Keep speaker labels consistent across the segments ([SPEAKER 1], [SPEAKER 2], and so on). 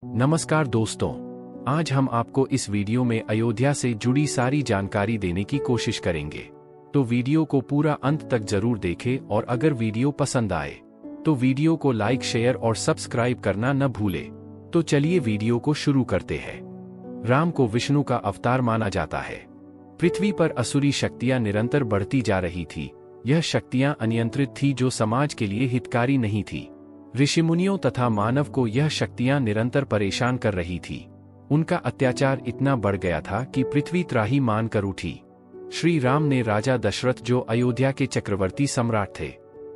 [SPEAKER 1] नमस्कार दोस्तों, आज हम आपको इस वीडियो में अयोध्या से जुड़ी सारी जानकारी देने की कोशिश करेंगे। तो वीडियो को पूरा अंत तक जरूर देखें और अगर वीडियो पसंद आए तो वीडियो को लाइक, शेयर और सब्सक्राइब करना न भूलें। तो चलिए वीडियो को शुरू करते हैं। राम को विष्णु का अवतार माना जाता है। पृथ्वी पर असुरी शक्तियां निरंतर बढ़ती जा रही थी। यह शक्तियां अनियंत्रित थी जो समाज के लिए हितकारी नहीं थी। ऋषिमुनियों तथा मानव को यह शक्तियां निरंतर परेशान कर रही थी। उनका अत्याचार इतना बढ़ गया था कि पृथ्वी त्राही मान कर उठी। श्री राम ने राजा दशरथ, जो अयोध्या के चक्रवर्ती सम्राट थे,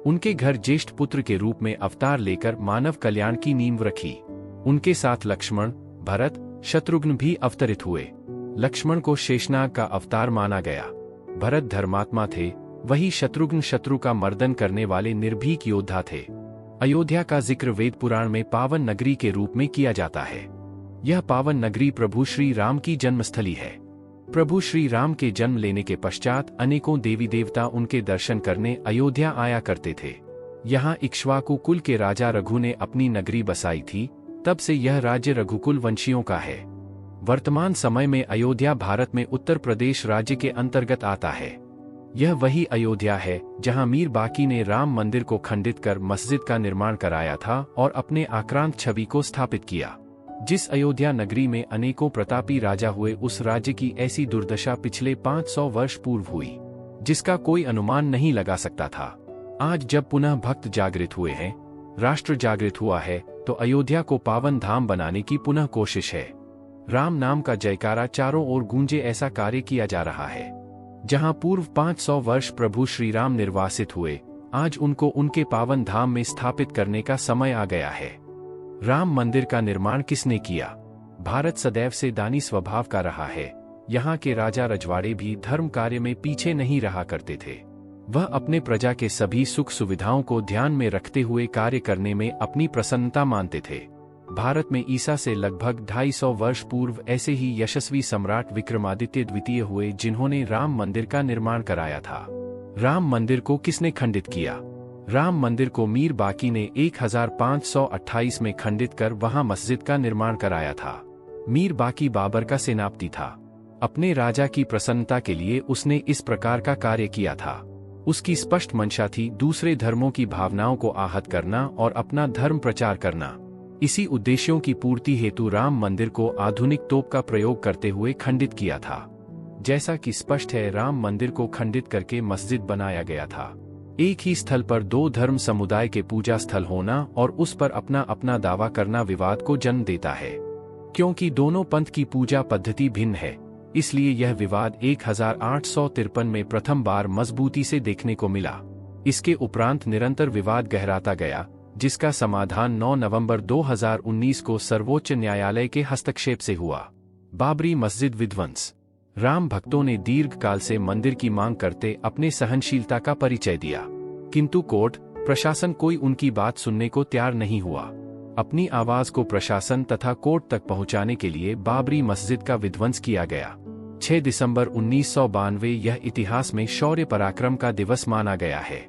[SPEAKER 1] उनके घर ज्येष्ठ पुत्र के रूप में अवतार लेकर मानव कल्याण की नींव रखी। उनके साथ लक्ष्मण, भरत, शत्रुघ्न भी अवतरित हुए। लक्ष्मण को शेषनाग का अवतार माना गया। भरत धर्मात्मा थे, वही शत्रुघ्न शत्रु का मर्दन करने वाले निर्भीक योद्धा थे। अयोध्या का जिक्र वेद पुराण में पावन नगरी के रूप में किया जाता है। यह पावन नगरी प्रभु श्री राम की जन्मस्थली है। प्रभु श्री राम के जन्म लेने के पश्चात अनेकों देवी देवता उनके दर्शन करने अयोध्या आया करते थे। यहाँ इक्ष्वाकु कुल के राजा रघु ने अपनी नगरी बसाई थी। तब से यह राज्य रघुकुल वंशियों का है। वर्तमान समय में अयोध्या भारत में उत्तर प्रदेश राज्य के अंतर्गत आता है। यह वही अयोध्या है जहां मीर बाकी ने राम मंदिर को खंडित कर मस्जिद का निर्माण कराया था और अपने आक्रांत छवि को स्थापित किया। जिस अयोध्या नगरी में अनेकों प्रतापी राजा हुए, उस राज्य की ऐसी दुर्दशा पिछले 500 वर्ष पूर्व हुई, जिसका कोई अनुमान नहीं लगा सकता था। आज जब पुनः भक्त जागृत हुए हैं, राष्ट्र जागृत हुआ है, तो अयोध्या को पावन धाम बनाने की पुनः कोशिश है। राम नाम का जयकारा चारों ओर गूंजे, ऐसा कार्य किया जा रहा है। जहां पूर्व 500 वर्ष प्रभु श्री राम निर्वासित हुए, आज उनको उनके पावन धाम में स्थापित करने का समय आ गया है। राम मंदिर का निर्माण किसने किया? भारत सदैव से दानी स्वभाव का रहा है। यहाँ के राजा रजवाड़े भी धर्म कार्य में पीछे नहीं रहा करते थे। वह अपने प्रजा के सभी सुख सुविधाओं को ध्यान में रखते हुए कार्य करने में अपनी प्रसन्नता मानते थे। भारत में ईसा से लगभग 250 वर्ष पूर्व ऐसे ही यशस्वी सम्राट विक्रमादित्य द्वितीय हुए, जिन्होंने राम मंदिर का निर्माण कराया था। राम मंदिर को किसने खंडित किया? राम मंदिर को मीर बाकी ने 1528 में खंडित कर वहां मस्जिद का निर्माण कराया था। मीर बाकी बाबर का सेनापति था। अपने राजा की प्रसन्नता के लिए उसने इस प्रकार का कार्य किया था। उसकी स्पष्ट मंशा थी दूसरे धर्मों की भावनाओं को आहत करना और अपना धर्म प्रचार करना। इसी उद्देश्यों की पूर्ति हेतु राम मंदिर को आधुनिक तोप का प्रयोग करते हुए खंडित किया था। जैसा कि स्पष्ट है, राम मंदिर को खंडित करके मस्जिद बनाया गया था। एक ही स्थल पर दो धर्म समुदाय के पूजा स्थल होना और उस पर अपना अपना दावा करना विवाद को जन्म देता है। क्योंकि दोनों पंथ की पूजा पद्धति भिन्न है, इसलिए यह विवाद 1853 में प्रथम बार मजबूती से देखने को मिला। इसके उपरांत निरंतर विवाद गहराता गया, जिसका समाधान 9 नवंबर 2019 को सर्वोच्च न्यायालय के हस्तक्षेप से हुआ। बाबरी मस्जिद विध्वंस। राम भक्तों ने दीर्घ काल से मंदिर की मांग करते अपने सहनशीलता का परिचय दिया, किंतु कोर्ट प्रशासन कोई उनकी बात सुनने को तैयार नहीं हुआ। अपनी आवाज को प्रशासन तथा कोर्ट तक पहुंचाने के लिए बाबरी मस्जिद का विध्वंस किया गया। 6 दिसंबर 1992 यह इतिहास में शौर्य पराक्रम का दिवस माना गया है।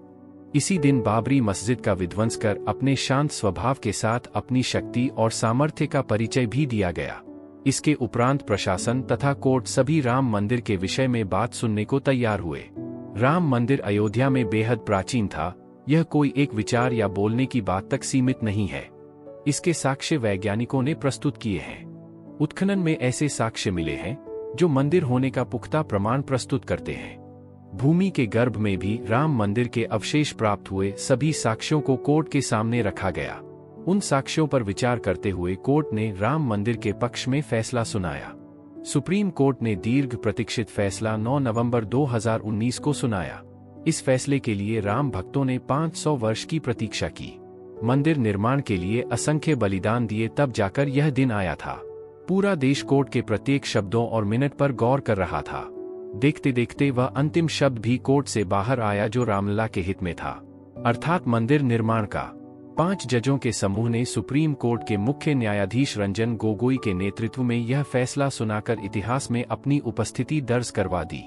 [SPEAKER 1] इसी दिन बाबरी मस्जिद का विध्वंस कर अपने शांत स्वभाव के साथ अपनी शक्ति और सामर्थ्य का परिचय भी दिया गया। इसके उपरांत प्रशासन तथा कोर्ट सभी राम मंदिर के विषय में बात सुनने को तैयार हुए। राम मंदिर अयोध्या में बेहद प्राचीन था। यह कोई एक विचार या बोलने की बात तक सीमित नहीं है। इसके साक्ष्य वैज्ञानिकों ने प्रस्तुत किए हैं। उत्खनन में ऐसे साक्ष्य मिले हैं जो मंदिर होने का पुख्ता प्रमाण प्रस्तुत करते हैं। भूमि के गर्भ में भी राम मंदिर के अवशेष प्राप्त हुए। सभी साक्ष्यों को कोर्ट के सामने रखा गया। उन साक्ष्यों पर विचार करते हुए कोर्ट ने राम मंदिर के पक्ष में फैसला सुनाया। सुप्रीम कोर्ट ने दीर्घ प्रतीक्षित फैसला 9 नवंबर 2019 को सुनाया। इस फैसले के लिए राम भक्तों ने 500 वर्ष की प्रतीक्षा की। मंदिर निर्माण के लिए असंख्य बलिदान दिए, तब जाकर यह दिन आया था। पूरा देश कोर्ट के प्रत्येक शब्दों और मिनट पर गौर कर रहा था। देखते देखते वह अंतिम शब्द भी कोर्ट से बाहर आया जो रामलला के हित में था, अर्थात मंदिर निर्माण का। 5 जजों के समूह ने सुप्रीम कोर्ट के मुख्य न्यायाधीश रंजन गोगोई के नेतृत्व में यह फैसला सुनाकर इतिहास में अपनी उपस्थिति दर्ज करवा दी।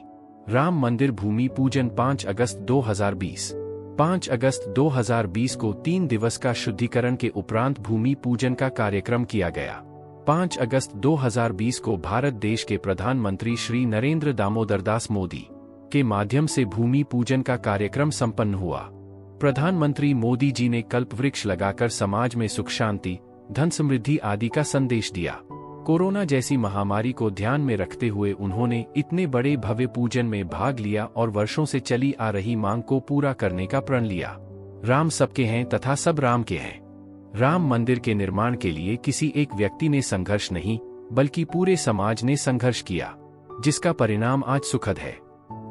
[SPEAKER 1] राम मंदिर भूमि पूजन 5 अगस्त 2020। 5 अगस्त 2020 को 3 दिवस का शुद्धिकरण के उपरांत भूमि पूजन का कार्यक्रम किया गया। 5 अगस्त 2020 को भारत देश के प्रधानमंत्री श्री नरेंद्र दामोदर दास मोदी के माध्यम से भूमि पूजन का कार्यक्रम संपन्न हुआ। प्रधानमंत्री मोदी जी ने कल्प वृक्ष लगाकर समाज में सुख शांति, धन समृद्धि आदि का संदेश दिया। कोरोना जैसी महामारी को ध्यान में रखते हुए उन्होंने इतने बड़े भव्य पूजन में भाग लिया और वर्षों से चली आ रही मांग को पूरा करने का प्रण लिया। राम सबके हैं तथा सब राम के हैं। राम मंदिर के निर्माण के लिए किसी एक व्यक्ति ने संघर्ष नहीं, बल्कि पूरे समाज ने संघर्ष किया, जिसका परिणाम आज सुखद है।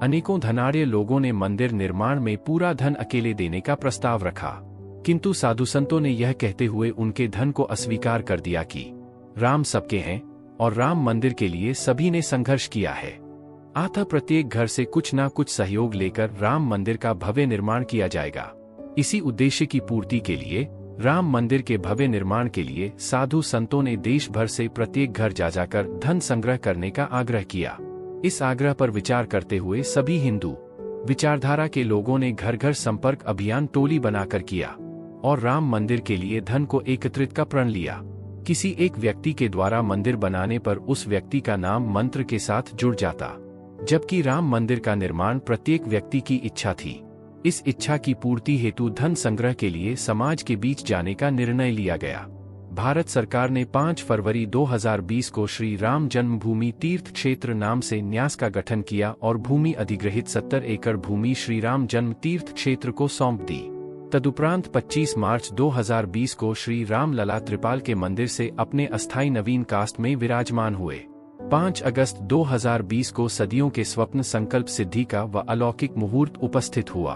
[SPEAKER 1] अनेकों धनाढ्य लोगों ने मंदिर निर्माण में पूरा धन अकेले देने का प्रस्ताव रखा, किंतु साधु संतों ने यह कहते हुए उनके धन को अस्वीकार कर दिया कि राम सबके हैं और राम मंदिर के लिए सभी ने संघर्ष किया है। अतः प्रत्येक घर से कुछ ना कुछ सहयोग लेकर राम मंदिर का भव्य निर्माण किया जाएगा। इसी उद्देश्य की पूर्ति के लिए राम मंदिर के भव्य निर्माण के लिए साधु संतों ने देश भर से प्रत्येक घर जा जाकर धन संग्रह करने का आग्रह किया। इस आग्रह पर विचार करते हुए सभी हिंदू विचारधारा के लोगों ने घर घर संपर्क अभियान टोली बनाकर किया और राम मंदिर के लिए धन को एकत्रित का प्रण लिया। किसी एक व्यक्ति के द्वारा मंदिर बनाने पर उस व्यक्ति का नाम मंत्र के साथ जुड़ जाता, जबकि राम मंदिर का निर्माण प्रत्येक व्यक्ति की इच्छा थी। इस इच्छा की पूर्ति हेतु धन संग्रह के लिए समाज के बीच जाने का निर्णय लिया गया। भारत सरकार ने 5 फरवरी 2020 को श्री राम जन्मभूमि तीर्थ क्षेत्र नाम से न्यास का गठन किया और भूमि अधिग्रहित 70 एकड़ भूमि श्री राम जन्म तीर्थ क्षेत्र को सौंप दी। तदुपरांत 25 मार्च 2020 को श्री राम लला त्रिपाल के मंदिर से अपने अस्थायी नवीन कास्ट में विराजमान हुए। 5 अगस्त 2020 को सदियों के स्वप्न संकल्प सिद्धि का व अलौकिक मुहूर्त उपस्थित हुआ।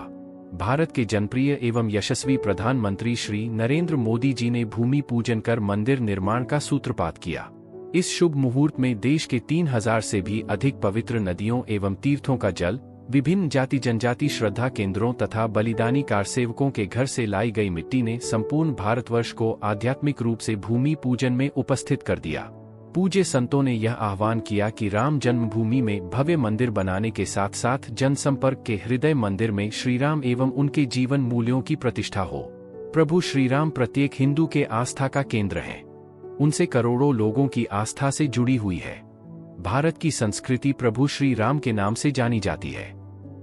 [SPEAKER 1] भारत के जनप्रिय एवं यशस्वी प्रधानमंत्री श्री नरेंद्र मोदी जी ने भूमि पूजन कर मंदिर निर्माण का सूत्रपात किया। इस शुभ मुहूर्त में देश के 3000 से भी अधिक पवित्र नदियों एवं तीर्थों का जल, विभिन्न जाति जनजाति श्रद्धा केंद्रों तथा बलिदानी कारसेवकों के घर से लाई गई मिट्टी ने संपूर्ण भारतवर्ष को आध्यात्मिक रूप से भूमि पूजन में उपस्थित कर दिया। पूज्य संतों ने यह आह्वान किया कि राम जन्मभूमि में भव्य मंदिर बनाने के साथ साथ जनसंपर्क के हृदय मंदिर में श्रीराम एवं उनके जीवन मूल्यों की प्रतिष्ठा हो। प्रभु श्रीराम प्रत्येक हिंदू के आस्था का केंद्र हैं। उनसे करोड़ों लोगों की आस्था से जुड़ी हुई है। भारत की संस्कृति प्रभु श्री राम के नाम से जानी जाती है।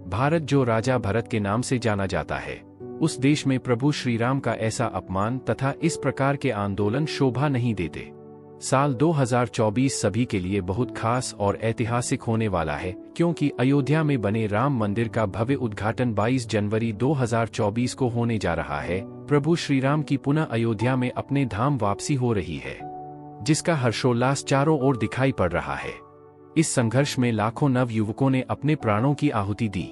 [SPEAKER 1] भारत जो राजा भरत के नाम से जाना जाता है, उस देश में प्रभु श्री राम का ऐसा अपमान तथा इस प्रकार के आंदोलन शोभा नहीं देते। साल 2024 सभी के लिए बहुत खास और ऐतिहासिक होने वाला है, क्योंकि अयोध्या में बने राम मंदिर का भव्य उद्घाटन 22 जनवरी 2024 को होने जा रहा है। प्रभु श्री राम की पुनः अयोध्या में अपने धाम वापसी हो रही है, जिसका हर्षोल्लास चारों ओर दिखाई पड़ रहा है। इस संघर्ष में लाखों नव युवकों ने अपने प्राणों की आहुति दी।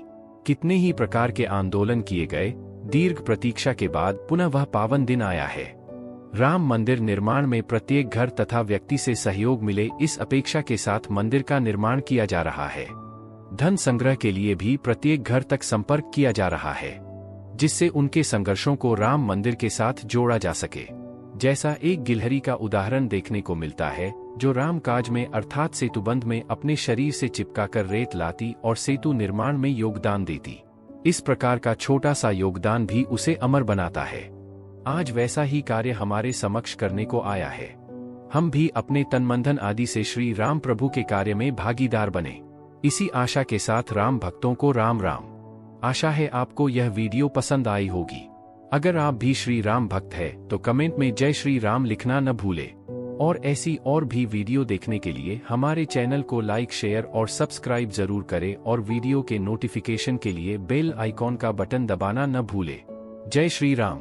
[SPEAKER 1] कितने ही प्रकार के आंदोलन किए गए। दीर्घ प्रतीक्षा के बाद पुनः वह पावन दिन आया है। राम मंदिर निर्माण में प्रत्येक घर तथा व्यक्ति से सहयोग मिले, इस अपेक्षा के साथ मंदिर का निर्माण किया जा रहा है। धन संग्रह के लिए भी प्रत्येक घर तक संपर्क किया जा रहा है, जिससे उनके संघर्षों को राम मंदिर के साथ जोड़ा जा सके। जैसा एक गिलहरी का उदाहरण देखने को मिलता है, जो राम काज में अर्थात सेतुबंध में अपने शरीर से चिपकाकर रेत लाती और सेतु निर्माण में योगदान देती। इस प्रकार का छोटा सा योगदान भी उसे अमर बनाता है। आज वैसा ही कार्य हमारे समक्ष करने को आया है। हम भी अपने तनमंधन आदि से श्री राम प्रभु के कार्य में भागीदार बने। इसी आशा के साथ राम भक्तों को राम राम। आशा है आपको यह वीडियो पसंद आई होगी। अगर आप भी श्री राम भक्त है तो कमेंट में जय श्री राम लिखना न भूले। और ऐसी और भी वीडियो देखने के लिए हमारे चैनल को लाइक, शेयर और सब्सक्राइब जरूर करें और वीडियो के नोटिफिकेशन के लिए बेल आइकॉन का बटन दबाना न भूले। जय श्री राम।